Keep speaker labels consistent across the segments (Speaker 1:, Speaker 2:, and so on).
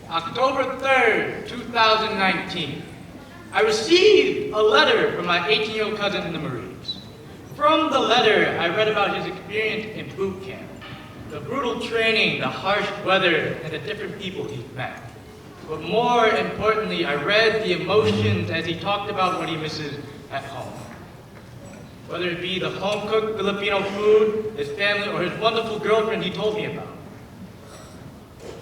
Speaker 1: October 3rd, 2019, I received a letter from my 18-year-old cousin in the Marines. From the letter, I read about his experience in boot camp, the brutal training, the harsh weather, and the different people he's met. But more importantly, I read the emotions as he talked about what he misses at home. Whether it be the home-cooked Filipino food, his family, or his wonderful girlfriend he told me about.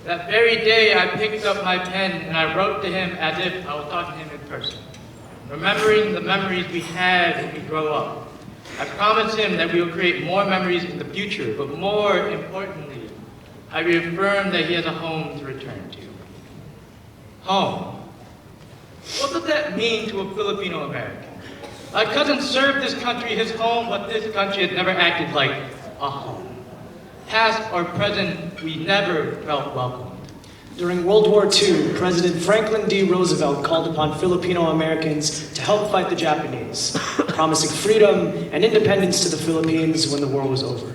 Speaker 1: That very day, I picked up my pen and I wrote to him as if I was talking to him in person, remembering the memories we had when we grow up. I promised him that we will create more memories in the future, but more importantly, I reaffirmed that he has a home to return to. Home. What does that mean to a Filipino American? My cousin served this country his home, but this country has never acted like a home. Past or present, we never felt welcomed.
Speaker 2: During World War II, President Franklin D. Roosevelt called upon Filipino Americans to help fight the Japanese, promising freedom and independence to the Philippines when the war was over.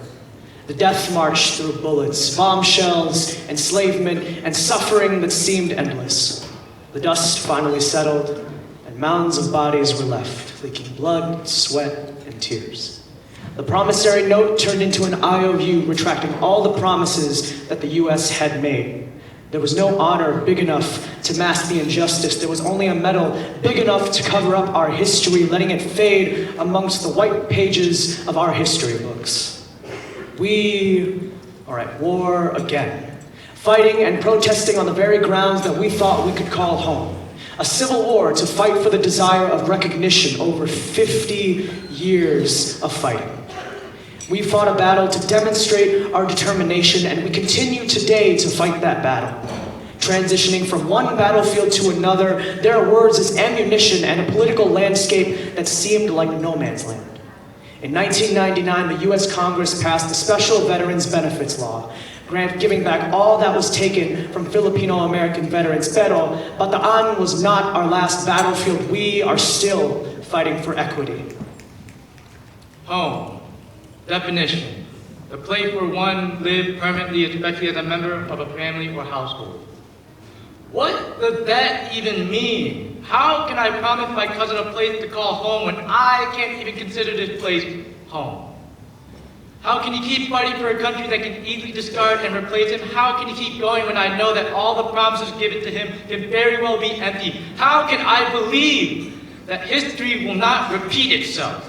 Speaker 2: The death march through bullets, bombshells, enslavement, and suffering that seemed endless. The dust finally settled, and mounds of bodies were left, leaking blood, sweat, and tears. The promissory note turned into an IOU retracting all the promises that the U.S. had made. There was no honor big enough to mask the injustice. There was only a medal big enough to cover up our history, letting it fade amongst the white pages of our history books. We are at war again, fighting and protesting on the very grounds that we thought we could call home. A civil war to fight for the desire of recognition over 50 years of fighting. We fought a battle to demonstrate our determination, and we continue today to fight that battle. Transitioning from one battlefield to another, there are words as ammunition and a political landscape that seemed like no man's land. In 1999, the U.S. Congress passed the Special Veterans Benefits Law, giving back all that was taken from Filipino American veterans. Pero Bataan was not our last battlefield. We are still fighting for equity.
Speaker 1: Home. Definition. The place where one lives permanently, especially as a member of a family or household. What does that even mean? How can I promise my cousin a place to call home when I can't even consider this place home? How can he keep fighting for a country that can easily discard and replace him? How can he keep going when I know that all the promises given to him can very well be empty? How can I believe that history will not repeat itself?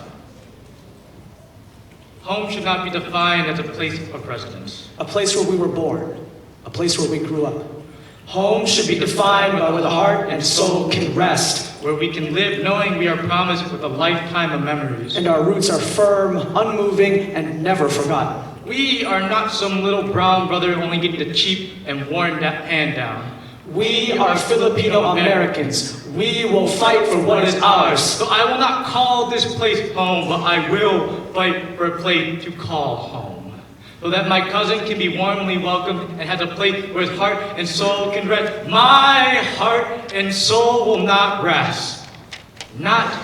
Speaker 1: Home should not be defined as a place of residence.
Speaker 2: A place where we were born, a place where we grew up. Home should be defined by where the heart and soul can rest.
Speaker 1: Where we can live knowing we are promised with a lifetime of memories.
Speaker 2: And our roots are firm, unmoving, and never forgotten.
Speaker 1: We are not some little brown brother only getting the cheap and worn hand down.
Speaker 2: We are Filipino Americans. We will fight for what is ours.
Speaker 1: So I will not call this place home, but I will fight for a place to call home. So that my cousin can be warmly welcomed and has a place where his heart and soul can rest. My heart and soul will not rest. Not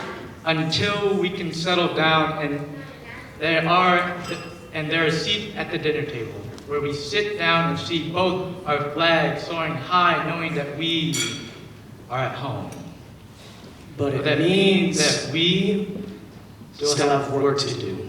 Speaker 1: until we can settle down and there are seats at the dinner table where we sit down and see both our flags soaring high, knowing that we are at home.
Speaker 2: But it means
Speaker 1: that we
Speaker 2: still have work to do.